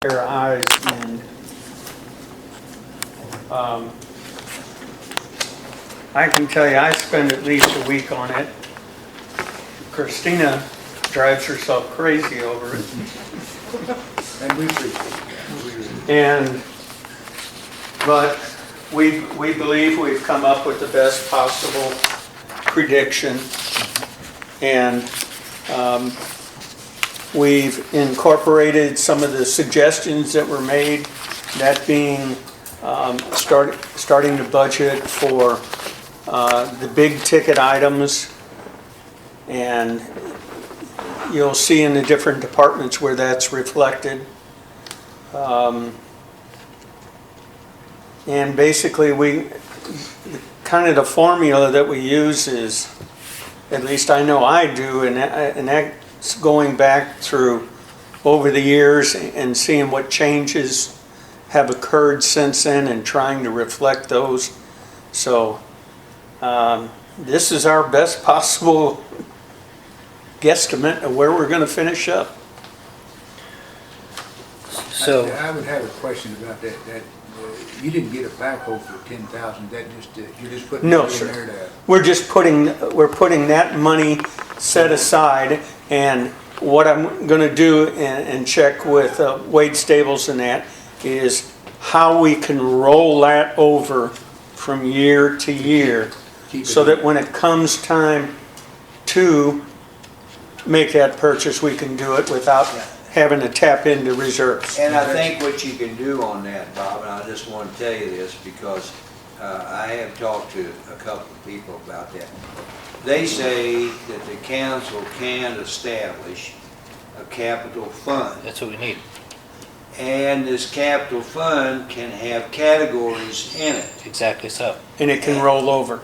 their eyes, and I can tell you, I spend at least a week on it. Christina drives herself crazy over it. And we appreciate it. But we believe we've come up with the best possible prediction, and we've incorporated some of the suggestions that were made, that being starting to budget for the big ticket items, and you'll see in the different departments where that's reflected. And basically kind of the formula that we use is, at least I know I do, and that's going back through over the years and seeing what changes have occurred since then and trying to reflect those. So this is our best possible guesstimate of where we're going to finish up. So I would have a question about that. You didn't get a backhoe for 10,000. That just you're just putting No, it in sir. there to. We're putting that money set aside, and what I'm going to do and check with Wade Stables and that is how we can roll that over from year to year, so that when it comes time to make that purchase, we can do it without having to tap into reserves. And I think what you can do on that, Bob, and I just want to tell you this because I have talked to a couple of people about that. They say that the council can establish a capital fund. That's what we need. And this capital fund can have categories in it. Exactly so. And it can roll over.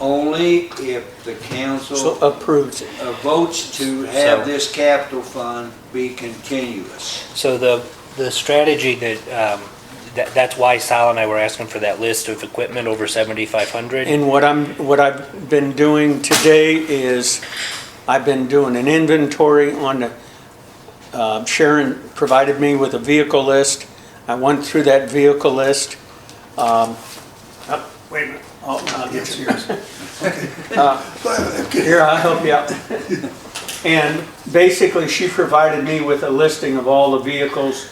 Only if the council So approves it. votes to have So- this capital fund be continuous. So the strategy that's why Sal and I were asking for that list of equipment over 7,500. And what I've been doing today is I've been doing an inventory on the, Sharon provided me with a vehicle list. I went through that vehicle list. Wait a minute. Oh, I'll get yours. Here, I'll help you out. And basically, she provided me with a listing of all the vehicles,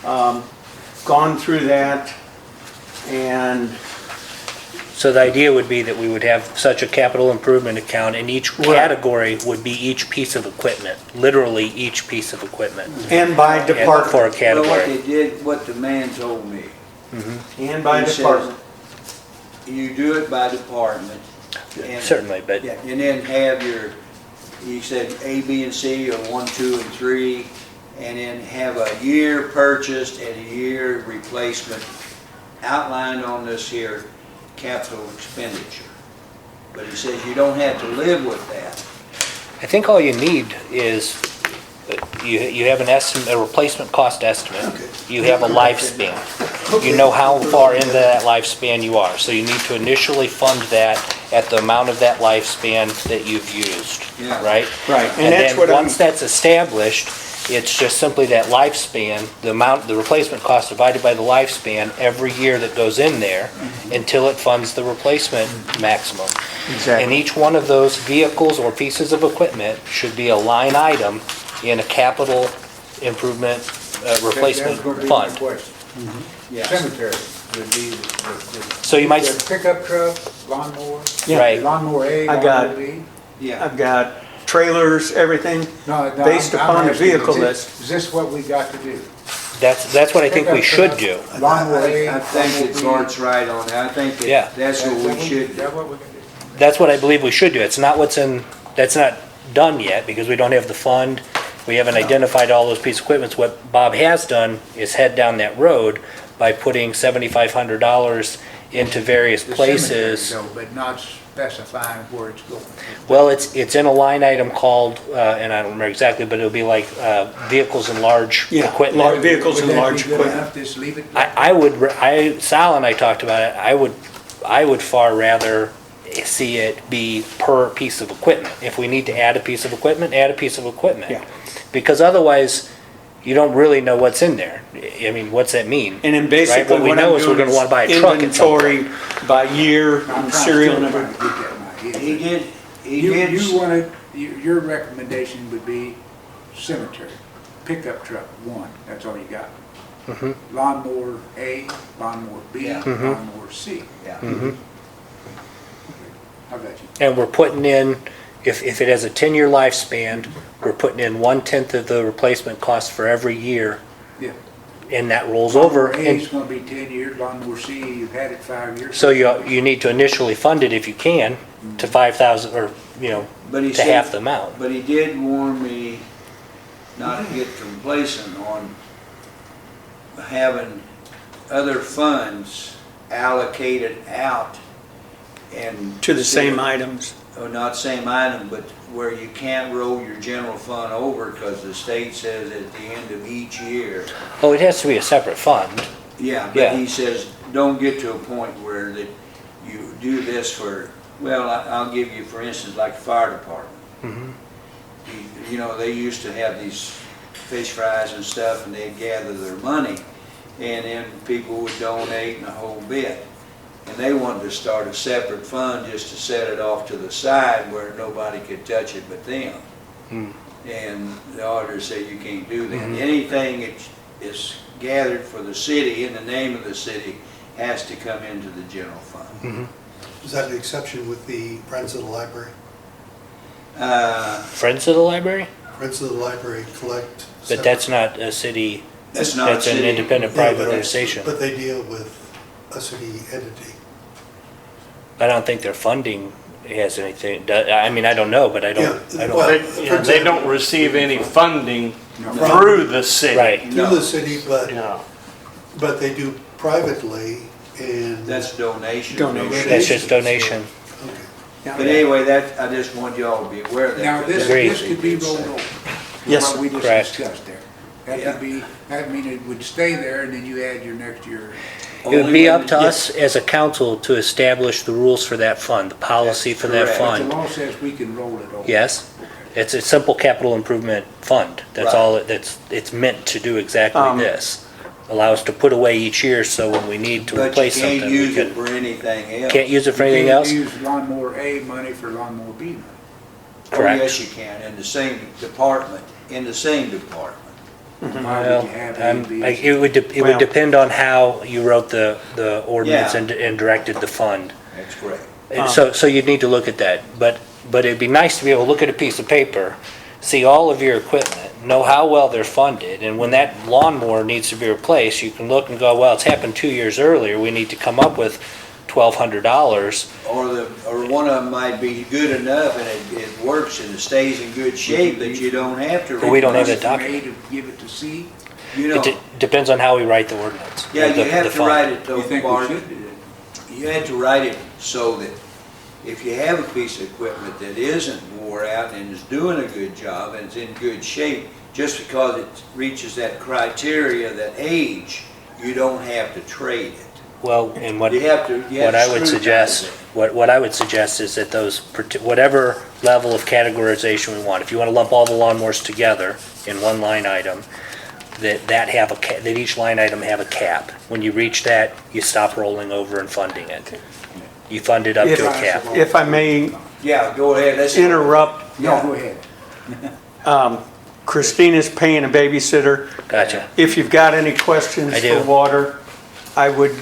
gone through that, and So the idea would be that we would have such a capital improvement account, and each category would be each piece of equipment, literally each piece of equipment. by And department. for a Well, what category. they did, what the man told me, And by He says- department. you do it by department. And Certainly, but Yeah, and then have your, he said A, B, and C, or 1, 2, and 3, and then have a year purchased and a year replacement outlined on this here capital expenditure. But he says you don't have to live with that. I think all you need is, you have an estimate, a replacement cost estimate. You have a lifespan. You know how far into that lifespan you are. So you need to initially fund that at the amount of that lifespan that you've used, Yeah. right? Right, And that's then what once that's established, it's just simply that lifespan, the replacement cost divided by the lifespan every year that goes in there until it funds the replacement maximum. And Exactly. each one of those vehicles or pieces of equipment should be a line item in a capital improvement replacement That was gonna be my fund. question. Yes. Cemetery would be So you might, the pickup truck, lawnmower. Right. Lawnmower A, I got- lawnmower B. Yeah. I've got trailers, everything, No, based I'm upon the asking, vehicle is list. Is this what we got to do? that's what I think we should do. Lawnmower A. I think that lawnmower Bart's right on that. I think Yeah. that that's B. what we Is should that do. what we're gonna do? That's what I believe we should do. It's not that's not done yet because we don't have the fund. We haven't identified all those pieces of equipment. What Bob has done is head down that road by putting $7,500 into various The places. cemetery, though, but not specifying where it's going. Well, it's in a line item called, and I don't remember exactly, but it'll be like vehicles and large Yeah, equipment. large vehicles and Would that large be good equipment. enough, just leave it? Sal and I talked about it, I would far rather see it be per piece of equipment. If we need to add a piece of equipment, add a piece of equipment. Yeah. Because otherwise, you don't really know what's in there. I mean, what's that mean? And then Right, basically what we what know I'm is we're doing gonna wanna buy a is truck at some point. inventory by year, I'm trying serial still number. trying to get that in my head. He You did, wanted, your recommendation would be cemetery, pickup truck, one, that's all you got. Mhm. Lawnmower A, lawnmower B, Yeah. lawnmower C. yeah. Mhm. How about you? And we're putting in, if it has a 10-year lifespan, we're putting in 1/10 of the replacement cost for every year, Yeah. and that rolls over. Lawnmower A And is gonna be 10 years, lawnmower C, you've had it 5 years. so you need to initially fund it if you can, to 5,000, or, you know, But he to said- half the amount. But he did warn me not to get complacent on having other funds allocated out and. To the same items. Oh, not same item, but where you can't roll your general fund over because the state says at the end of each year. Oh, it has to be a separate fund. Yeah, Yeah. but he says, don't get to a point where that you do this for, well, I'll give you, for instance, like the fire department. Mhm. You know, they used to have these fish fries and stuff, and they'd gather their money, and then people would donate and a whole bit. And they wanted to start a separate fund just to set it off to the side where nobody could touch it but them. Hmm. And the auditor said you can't do that. Mhm. Anything that is gathered for the city, in the name of the city, has to come into the general fund. Mhm. Is that an exception with the Friends of the Library? Friends of the library? Friends of the Library collect. But that's not a city, That's not a that's an city. independent Yeah, private but- organization. But they deal with a city entity. I don't think their funding has anything, I mean, I don't know, but I don't, Yeah, I don't. well, They, for yeah, they don't example, receive any funding No. through the city. Right. Through No. the city, Yeah. but they do privately and. That's donation. Donation. That's just donation. Okay. But anyway, that, I just want y'all to be aware of that. Now, this, Agreed. this could be rolled over. Yes, What we just correct. discussed there. That Yeah. could be, I mean, it would stay there and then you add your next year. It would Only be when up to the- us as a council to establish the rules for that fund, the policy That's for that correct. But the fund. law says we can roll it over. Yes, it's a simple capital improvement fund. That's Right. all, it's meant to do exactly Um, this. Allow us to put away each year, so when we need to But you replace something, can't we use it can. for anything else. Can't use it for You anything can't else? use lawnmower A money for lawnmower B money. Oh, Correct. yes, you can, in the same department, in the same department. Why Well, would you have A, B, and C? it would, it Well- would depend on how you wrote the ordinance Yeah. and directed the fund. That's correct. And so you'd need to look at that, but it'd be nice to be able to look at a piece of paper, see all of your equipment, know how well they're funded, and when that lawnmower needs to be replaced, you can look and go, well, it's happened 2 years earlier, we need to come up with $1,200. Or one of them might be good enough and it works and it stays in good shape that you don't have to. But we don't have replace that From A document. to give it to C? it. You It know, depends on how we write the ordinance. yeah, or the- you the have to fund. write it though, You think we Bart. should do that? You had to write it so that if you have a piece of equipment that isn't wore out and is doing a good job and it's in good shape, just because it reaches that criteria, that age, you don't have to trade it. Well, and what You have to I would scrutinize suggest, it. what I would suggest is that those, whatever level of categorization we want, if you want to lump all the lawnmowers together in one line item, that each line item have a cap. When you reach that, you stop rolling over and funding it. You fund it up to a cap. if I may Yeah, go ahead, let's. interrupt, No, go ahead. Christina's paying a babysitter. Gotcha. If you've got any questions I do. for water, I would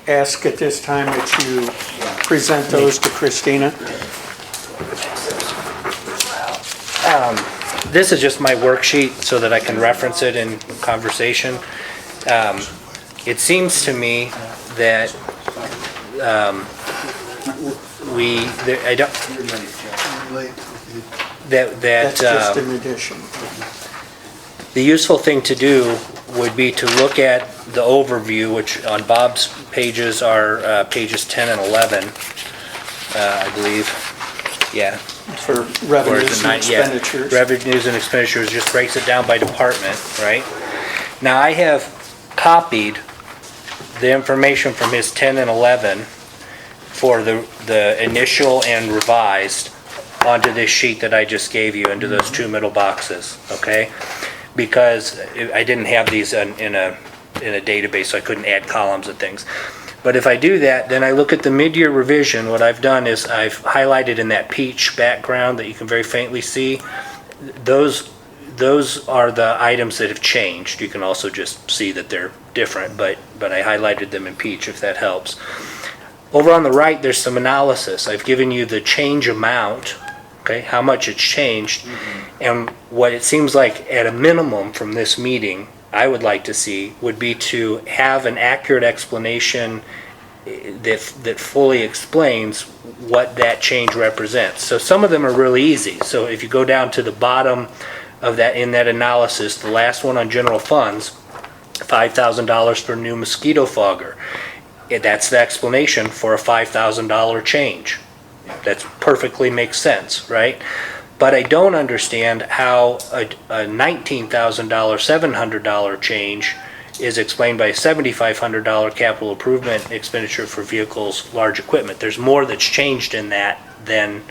ask at this time that you present those to Christina. This is just my worksheet so that I can reference it in conversation. It seems to me that I don't, Late, okay. that That's just an addition. the useful thing to do would be to look at the overview, which on Bob's pages are pages 10 and 11, I believe. Yeah. For Or is revenues it and nine? Yeah. expenditures. Revenues and expenditures, just breaks it down by department, right? Now, I have copied the information from his 10 and 11 for the initial and revised onto this sheet that I just gave you, into those two middle boxes, okay? because I didn't have these in a database, so I couldn't add columns and things. But if I do that, then I look at the mid-year revision. What I've done is I've highlighted in that peach background that you can very faintly see. Those are the items that have changed. You can also just see that they're different, but I highlighted them in peach, if that helps. Over on the right, there's some analysis. I've given you the change amount, okay, how much it's changed. And what it seems like at a minimum from this meeting, I would like to see would be to have an accurate explanation that fully explains what that change represents. So some of them are really easy. So if you go down to the bottom of that, in that analysis, the last one on general funds, $5,000 for new mosquito fogger. That's the explanation for a $5,000 change. That perfectly makes sense, right? But I don't understand how a $19,000, $700 change is explained by a $7,500 capital improvement expenditure for vehicles, large equipment. There's more that's changed in that than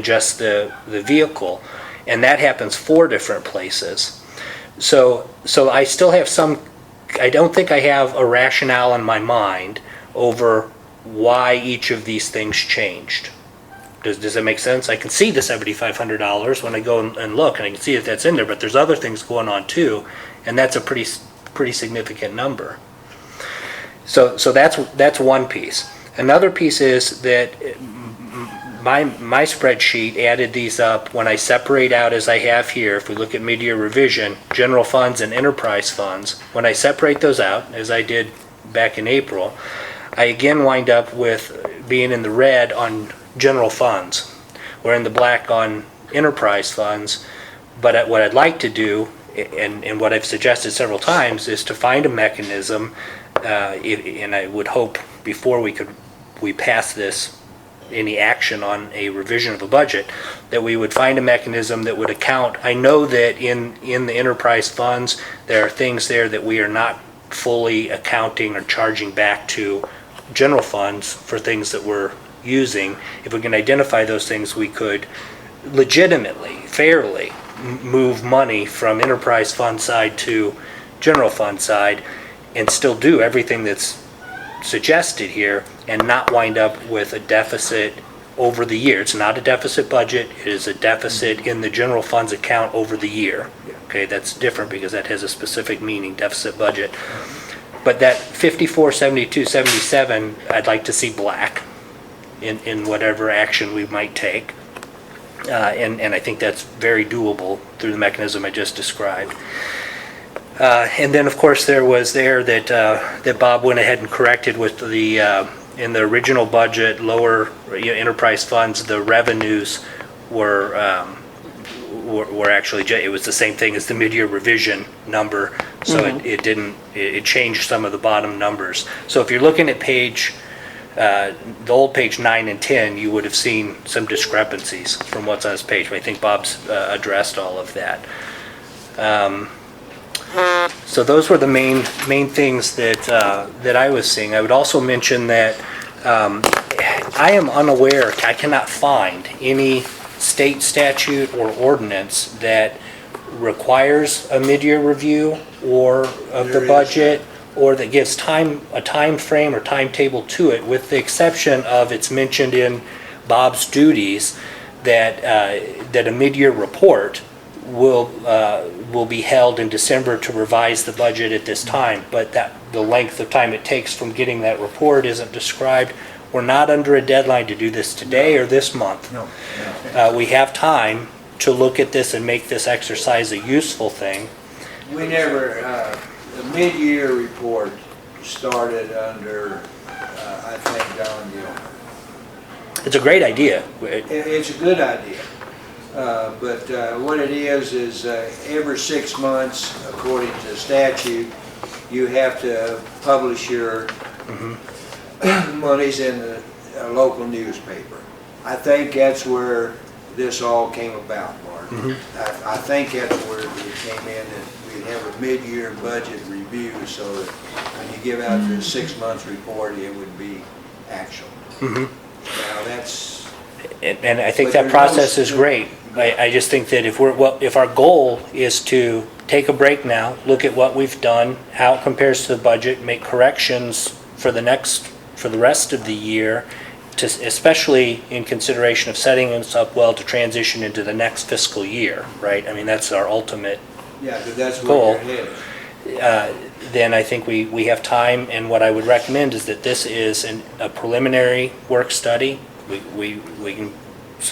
just the vehicle. And that happens 4 different places. So I still have I don't think I have a rationale in my mind over why each of these things changed. Does that make sense? I can see the $7,500 when I go and look, and I can see that that's in there, but there's other things going on too, and that's a pretty significant number. So that's one piece. Another piece is that my spreadsheet added these up when I separate out, as I have here, if we look at mid-year revision, general funds and enterprise funds. When I separate those out, as I did back in April, I again wind up with being in the red on general funds. We're in the black on enterprise funds. But what I'd like to do, and what I've suggested several times, is to find a mechanism, and I would hope before we pass this, any action on a revision of a budget, that we would find a mechanism that would account. I know that in the enterprise funds, there are things there that we are not fully accounting or charging back to general funds for things that we're using. If we can identify those things, we could legitimately, fairly move money from enterprise fund side to general fund side and still do everything that's suggested here and not wind up with a deficit over the year. It's not a deficit budget, it is a deficit in the general funds account over the year. Okay, that's different because that has a specific meaning, deficit budget. But that 54, 72, 77, I'd like to see black in whatever action we might take. And I think that's very doable through the mechanism I just described. And then, of course, there was that Bob went ahead and corrected with the in the original budget, lower enterprise funds, the revenues were actually, it was the same thing as the mid-year revision number, so it changed some of the bottom numbers. So if you're looking at the old page 9 and 10, you would have seen some discrepancies from what's on this page, but I think Bob's addressed all of that. So those were the main things that I was seeing. I would also mention that I am unaware, I cannot find any state statute or ordinance that requires a mid-year review of the budget, or that gives a time frame or timetable to it, with the exception of it's mentioned in Bob's duties that a mid-year report will be held in December to revise the budget at this time, but the length of time it takes from getting that report isn't described. We're not under a deadline to do this today or this month. No. We have time to look at this and make this exercise a useful thing. We never, the mid-year report started under, I think, Don Gilmer. It's a great idea. It's a good idea. But what it is every 6 months, according to statute, you have to publish your monies in a local newspaper. I think that's where this all came about, Mark. I think that's where it came in, that we'd have a mid-year budget review so that when you give out the 6 months report, it would be actual. Now that's... And I think that process is great. I just think that if our goal is to take a break now, look at what we've done, how it compares to the budget, make corrections for the rest of the year, especially in consideration of setting us up well to transition into the next fiscal year, right? I mean, that's our ultimate Yeah, because that's goal. where you're headed. Then I think we have time, and what I would recommend is that this is a preliminary work study. We can,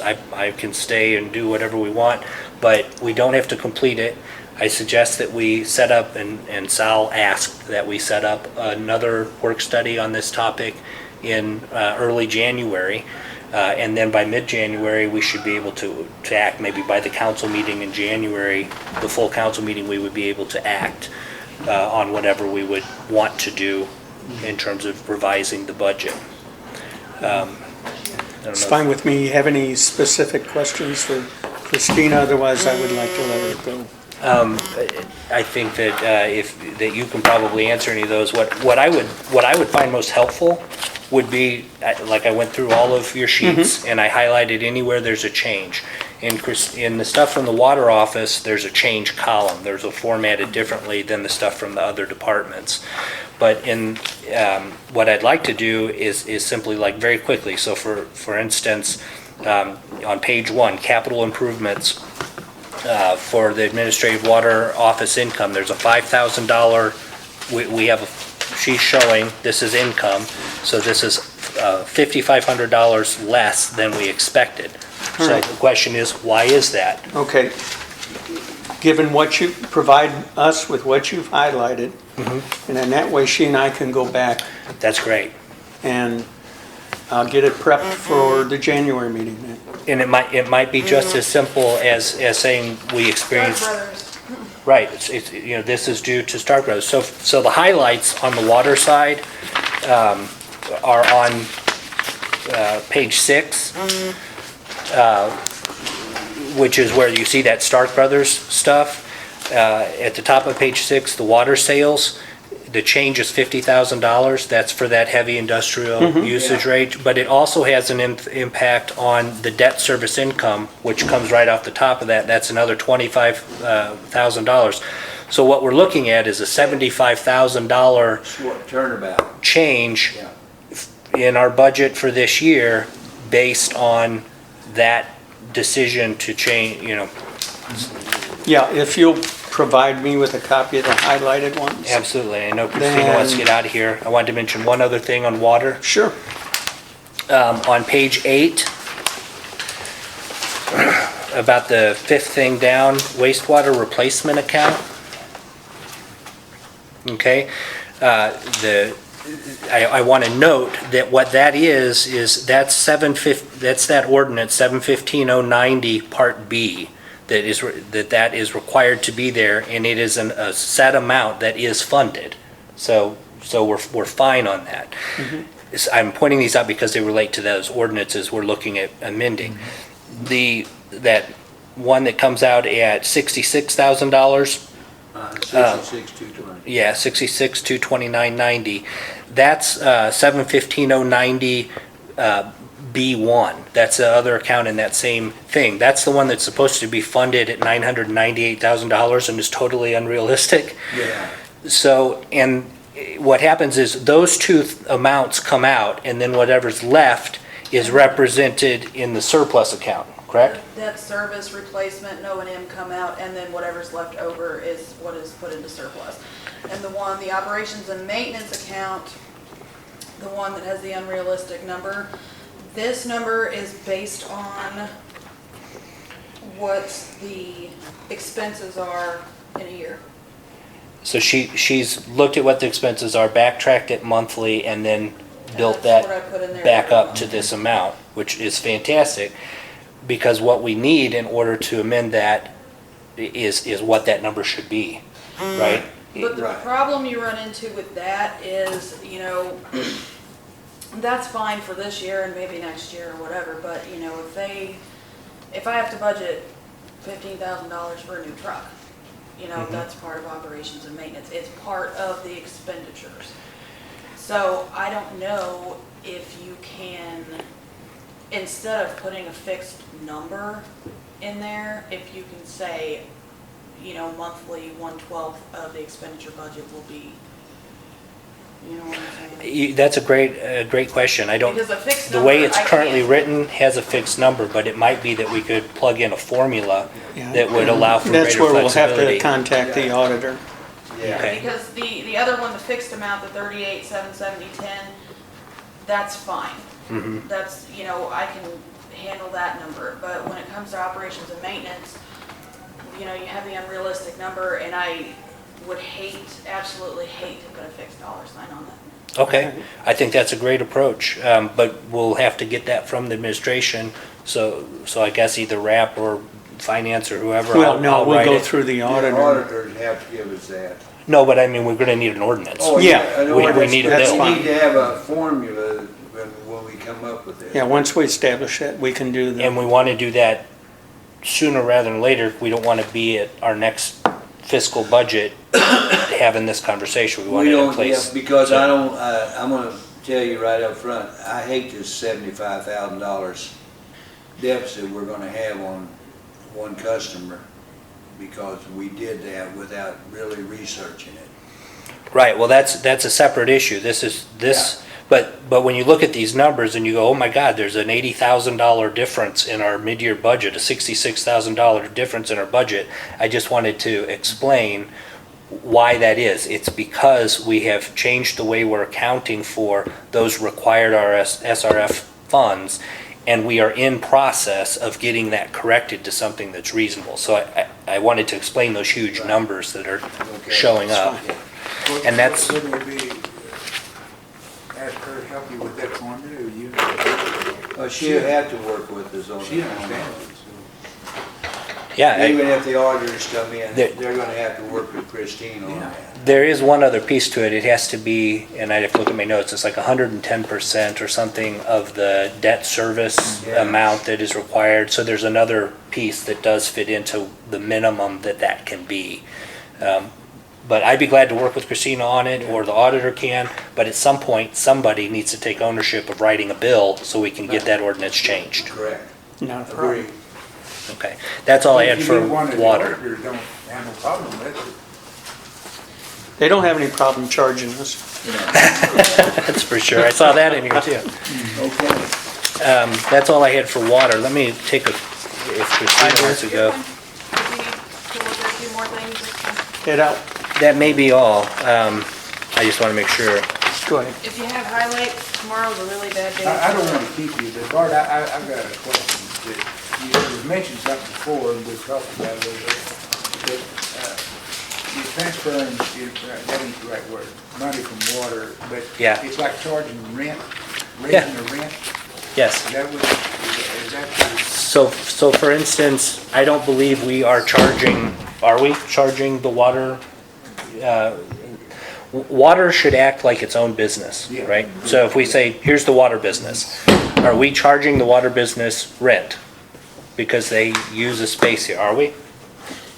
I can stay and do whatever we want, but we don't have to complete it. I suggest that we set up, and Sal asked that we set up another work study on this topic in early January, and then by mid-January, we should be able to act. Maybe by the council meeting in January, the full council meeting, we would be able to act on whatever we would want to do in terms of revising the budget. I don't It's know. fine with me. You have any specific questions for Christina? Otherwise, I would like to let her go. I think that that you can probably answer any of those. What I would find most helpful would be, like, I went through all of your sheets and I highlighted anywhere there's a change. In the stuff from the water office, there's a change column. There's formatted differently than the stuff from the other departments. But in what I'd like to do is simply, like, very quickly. So for instance, on page 1, capital improvements. For the administrative water office income, there's a $5,000, we have, she's showing, this is income, so this is $5,500 less than we expected. So Alright. the question is, why is that? Okay. Given what you provide us with what you've highlighted, and then that way she and I can go back That's great. and I'll get it prepped for the January meeting then. And it might be just as simple as saying we experienced. Brothers. Right, it's, you know, this is due to Stark Brothers. So the highlights on the water side are on page 6, which is where you see that Stark Brothers stuff. At the top of page 6, the water sales, the change is $50,000. That's for that heavy industrial usage rate. But it also has an impact on the debt service income, which comes right off the top of that. That's another $25,000. So what we're looking at is a $75,000 Turnabout. change Yeah. in our budget for this year based on that decision to change, you know. Yeah, if you'll provide me with a copy of the highlighted ones. Absolutely. I know Christina wants to get out of here. I wanted to mention one other thing on water. Sure. On page 8, about the 5th thing down, wastewater replacement account. Okay? I want to note that what that is that's that ordinance 715-090 Part B. That is required to be there, and it is a set amount that is funded. So we're fine on that. I'm pointing these out because they relate to those ordinances we're looking at amending. That one that comes out at $66,000. 66,220. Yeah, 66,229.90. That's 715-090 B1. That's the other account in that same thing. That's the one that's supposed to be funded at $998,000 and is totally unrealistic. Yeah. So, and what happens is those two amounts come out, and then whatever's left is represented in the surplus account, correct? Debt service replacement and O&M come out, and then whatever's left over is what is put into surplus. And the operations and maintenance account, the one that has the unrealistic number, this number is based on what the expenses are in a year. So she's looked at what the expenses are, backtracked it monthly, and then built That's that what I put in there. back up to this amount, which is fantastic, because what we need in order to amend that is what that number should be, right? But the Right. problem you run into with that is, you know, that's fine for this year and maybe next year or whatever, but, you know, if I have to budget $15,000 for a new truck, you know, that's part of operations and maintenance. It's part of the expenditures. So I don't know if you can, instead of putting a fixed number in there, if you can say, monthly 1/12 of the expenditure budget will be. You know what I'm saying? That's a great question. I don't, Because a fixed the way number, it's I currently can't- written has a fixed number, but it might be that we could plug in a formula Yeah. that would allow for That's greater where we'll have to flexibility. contact the auditor. Yeah. Okay. Because the other one, the fixed amount, the 38, 770, 10, that's fine. Mhm. That's, I can handle that number, but when it comes to operations and maintenance, you have the unrealistic number, and I would absolutely hate to put a fixed dollar sign on that. Okay, I think that's a great approach, but we'll have to get that from the administration, so I guess either RAP or finance or whoever. Well, no, I'll we'll write go it. through the The auditor. auditors have to give us that. No, but I mean, we're gonna need an ordinance. Oh, Yeah, I know we that's- need a that's bill. We fine. need to have a formula when we come up with it. Yeah, once we establish that, we can do And the, we wanna do that sooner rather than later. We don't wanna be at our next fiscal budget having this conversation. We want We it in don't, place. because I don't, I'm gonna tell you right up front, I hate this $75,000 deficit we're gonna have on one customer because we did that without really researching it. Right, well, that's a separate issue. But when you look at these numbers and you go, oh my God, there's an $80,000 difference in our mid-year budget, a $66,000 difference in our budget, I just wanted to explain why that is. It's because we have changed the way we're accounting for those required SRF funds, and we are in process of getting that corrected to something that's reasonable. So I wanted to explain those huge numbers that are Okay. showing up. And that's- Wouldn't it be, ask her to help you with that formula, or you? Well, she'll have to work with us on it. She understands it, so. Yeah, Even if the auditors come in, There- they're gonna have to work with Christine on Yeah. that. there is one other piece to it. It has to be, and I'd have to look at my notes, it's like 110% or something of the debt service Yeah. amount that is required. So there's another piece that does fit into the minimum that can be. But I'd be glad to work with Christina on it, or the auditor can, but at some point, somebody needs to take ownership of writing a bill so we can get that ordinance changed. Correct. not a problem. Agree. Okay, that's all I had If for you wanted the water. auditors don't have no problem with it. They don't have any problem charging us. That's for sure. I saw that in here too. Okay. That's all I had for water. Let me take if Christina wants to go. If you need to look at a few more things, Head out, That may be all. I just want to make sure. go ahead. if you have highlights, tomorrow's a really bad day. I don't want to keep you, but Bart, I've got a question. You mentioned something before, and we talked about it a little bit, that you're transferring, that ain't the right word, money from water, but Yeah. it's like charging rent, Yeah. raising the rent. Yes. Is that what, is that the? So for instance, I don't believe we are charging, are we charging the water? Water should act like its own business, Yeah. right? So if we say, here's the water business, are we charging the water business rent? Because they use a space here, are we?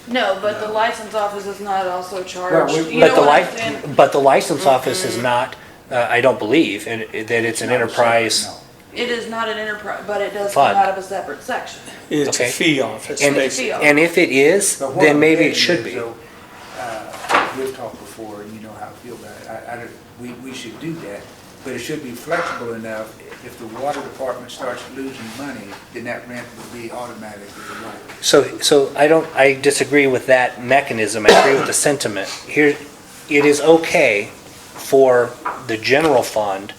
No, but the license office is not also Well, charged. we- You But know the what I'm saying? but the license office is not, I don't believe, and that it's an enterprise. No. It is not an enterprise, but it does Fund. come out of a separate section. It's a Okay. fee office, And, basically. and if it is, But what then I'm maybe it getting should is, be. though, we've talked before, and you know how I feel about it. We should do that, but it should be flexible enough. If the water department starts losing money, then that rent would be automatically lowered. So I disagree with that mechanism. I agree with the sentiment. Here, it is okay for the general fund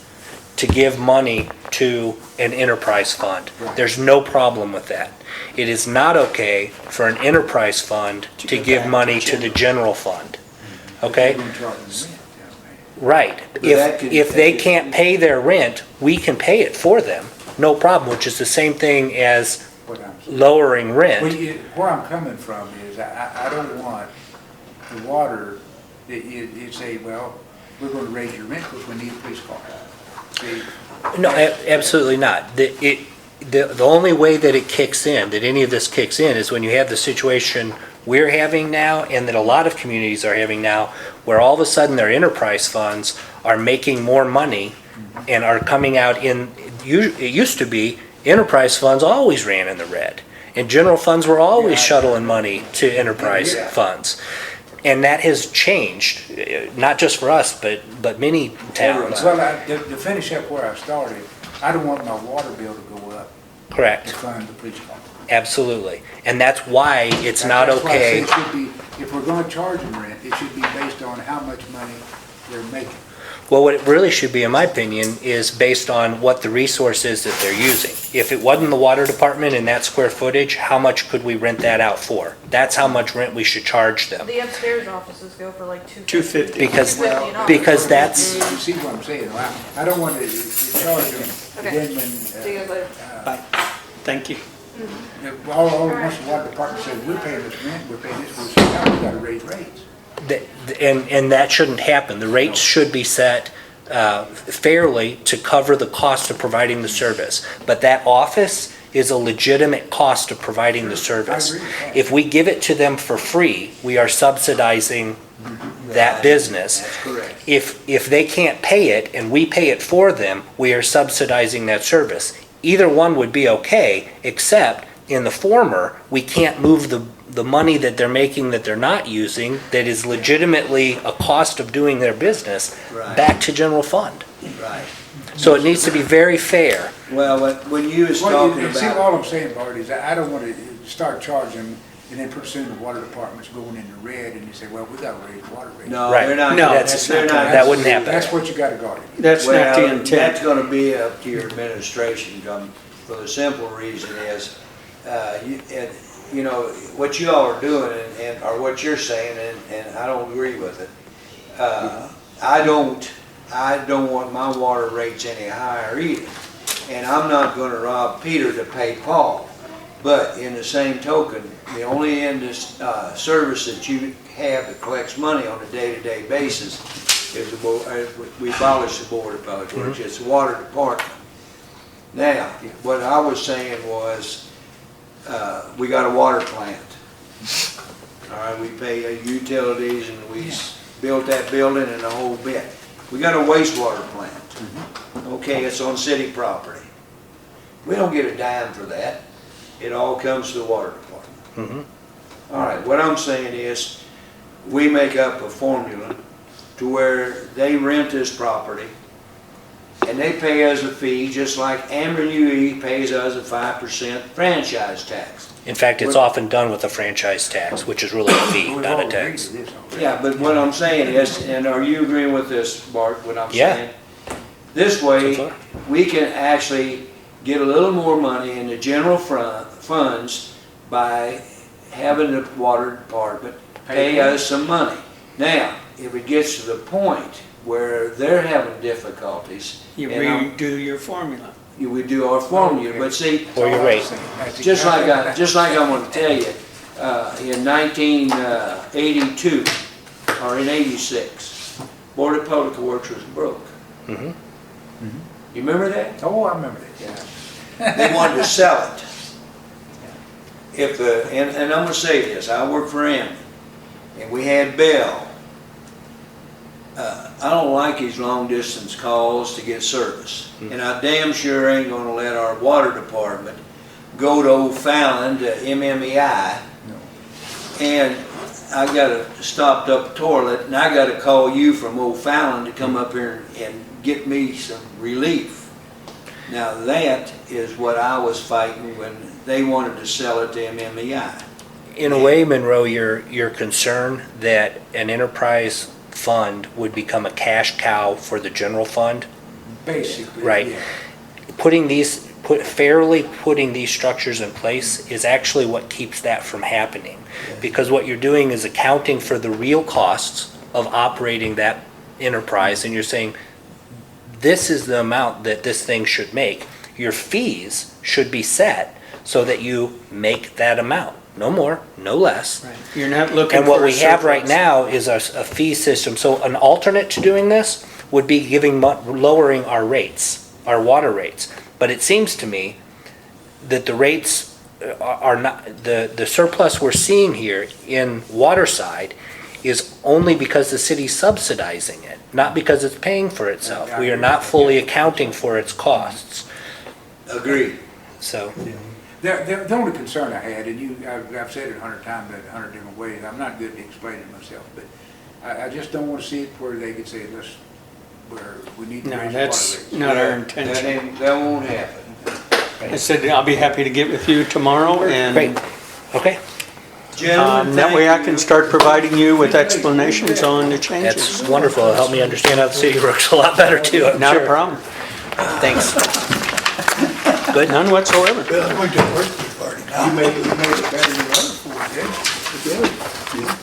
to give money to an enterprise fund. There's no problem with that. It is not okay for an enterprise fund to give give back money to to the general fund. Okay? You're gonna charge them rent, Right. that could- If they can't pay their rent, we can pay it for them. No problem, which is the same thing as what I'm saying. lowering rent. Where I'm coming from is, I don't want the water, you say, well, we're gonna raise your rent because we need a police car. See, No, absolutely not. The only way that it kicks in, that any of this kicks in, is when you have the situation we're having now and that a lot of communities are having now, where all of a sudden their enterprise funds are making more money and are coming out in, it used to be enterprise funds always ran in the red. And general funds were always Yeah. shuttling money to enterprise Yeah. funds. And that has changed, not just for us, but many towns. Well, to finish up where I started, I don't want my water bill to go up to Correct, fund the police department. absolutely. And that's why it's not That's why I say okay. it should be, if we're gonna charge them rent, it should be based on how much money they're making. Well, what it really should be, in my opinion, is based on what the resource is that they're using. If it wasn't the water department and that square footage, how much could we rent that out for? That's how much rent we should charge them. The upstairs offices go for like $250. Because, $250 an hour. because that's, You see what I'm saying? I don't want to charge them, Okay. then See you guys later. Bye. Thank you. once the water department says, we're paying this rent, we're paying this, we say, now we gotta raise rates. and that shouldn't happen. The rates should be set fairly to cover the cost of providing the service. But that office is a legitimate cost of providing the service. I agree with that. If we give it to them for free, we are subsidizing that business. That's correct. If they can't pay it and we pay it for them, we are subsidizing that service. Either one would be okay, except in the former, we can't move the money that they're making that they're not using, that is legitimately a cost of doing their business, Right. back to general fund. Right. So it needs to be very fair. Well, when you was Well, talking see, about, all I'm saying, Bart, is I don't want to start charging, and then pretty soon the water department's going into red, and you say, well, we gotta raise water rates. no, Right. they're not. No, that's they're not- that wouldn't happen. That's what you gotta guard against. That's not the Well, that's intent. gonna be up to your administration, for the simple reason is, you know, what you all are doing, or what you're saying, and I don't agree with it. I don't want my water rates any higher either. And I'm not gonna rob Peter to pay Paul. But in the same token, the only service that you have that collects money on a day-to-day basis is we abolish the board of public works, it's the water department. Now, what I was saying was, we got a water plant. All right, we pay utilities and we built that building and the whole bit. We got a wastewater plant. Okay, it's on city property. We don't get a dime for that. It all comes to the water department. All right, what I'm saying is, we make up a formula to where they rent this property and they pay us a fee, just like Ameren UE pays us a 5% franchise tax. In fact, it's often done with a franchise tax, which is really a fee, We've not all a agreed tax. to this already. Yeah, but what I'm saying is, and are you agreeing with this, Bart, what I'm Yeah. saying? This So way, far. we can actually get a little more money in the general funds by having the water department pay us some money. Now, if it gets to the point where they're having difficulties, You and redo your formula. we do our formula, Okay. but see, Or your rate. just like I want to tell you, in 1982, or in 86, Board of Public Works was broke. Mhm. You remember that? Oh, I remember that, yeah. They wanted to sell it. And I'm gonna say this, I work for Ameren, and we had Bell. I don't like these long distance calls to get service. And I damn sure ain't gonna let our water department go to O'Fallon to MMEI. No. And I got a stopped up toilet, and I gotta call you from O'Fallon to come up here and get me some relief. Now that is what I was fighting when they wanted to sell it to MMEI. In a way, Monroe, your concern that an enterprise fund would become a cash cow for the general fund, Basically, Right. yeah. fairly putting these structures in place is actually what keeps that from happening. Because what you're doing is accounting for the real costs of operating that enterprise, and you're saying, this is the amount that this thing should make. Your fees should be set so that you make that amount, no more, no less. You're not looking And for what a we have right surplus. now is a fee system. So an alternate to doing this would be lowering our rates, our water rates. But it seems to me that the rates are not, the surplus we're seeing here in Waterside is only because the city's subsidizing it, not because it's paying for itself. We are not fully accounting for its costs. Agreed. So, The only concern I had, and I've said it 100 times, in 100 different ways, I'm not good at explaining myself, but I just don't want to see it where they could say, let's, where we need to No, raise the water that's rates. not our That intention. that won't happen. I said I'll be happy to get with you tomorrow Great, and okay, Gentlemen, that way I thank can you. start providing you with explanations on the that's changes. wonderful, it'll help me understand how the city works a lot better too, I'm Not a sure. problem. Thanks. Good, none whatsoever. Well, I'm going to a birthday party now. You made it better than the other four, didn't you? Yeah.